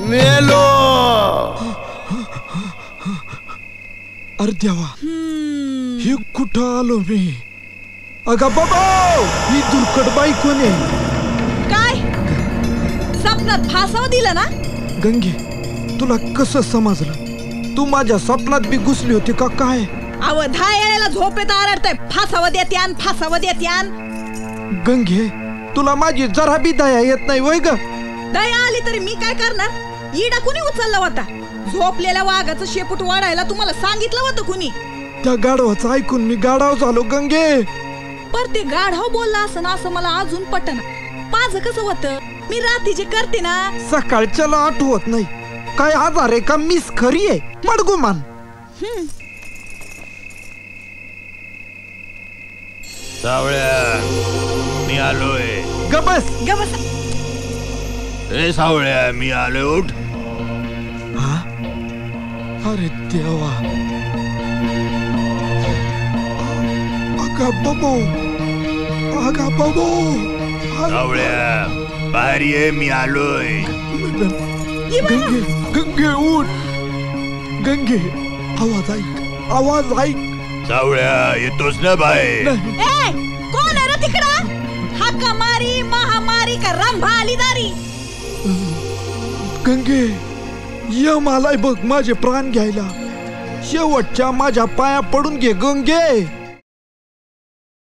मेलो. अरे देवा, हे कुठं आलो मी? अगा बाबा, ही दुर्कट बाई कोण आहे? काय स्वप्नात फासावं दिलं ना? गंगे, तुला कसं समजलं? तू माझ्या स्वप्नात बी घुसली होती का काय? अव 10 येळेला झोपेत आरडतय फासावं देत्यान, फासावं देत्यान. गंगे, तुला माझी जरा बी दया येत नाही वय ग? दया आली तरी मी काय करणार? इडा कुणी उचलला होता? झोपलेल्या वाघाचं शेपूट वाढायला तुम्हाला सांगितलं होतं कुणी? त्या गाढवाचं ऐकून मी गाढव झालो गंगे. पर ते गाढव बोलला असं असं मला अजून पटना. माझं कसं होतं, मी रात्री जे करते ना. सकाळच्याला आठवत नाही. काय आजार आहे का? मिस खरी आहे मडगुमान. सावळ्या, मी आलोय. गबस गबस. ए सावळ्या, मी आलोय. उठ. हा? अरे देवा. अगा बाबो, अगा बाबो. सावळ्या, बाहेर ये, मी आलोय. गंगे, गंगे उठ. गंगे, आवाज ऐक, आवाज ऐक. सावळ्या, येतोस ना बाहेर? ए, कोण आहे रे तिकडं? हाका मारी, महामारी का रंभा आली दारी? गंगे, यम आलाय बघ माझे प्राण घ्यायला. शेवटच्या माझ्या पाया पडून घे गंगे.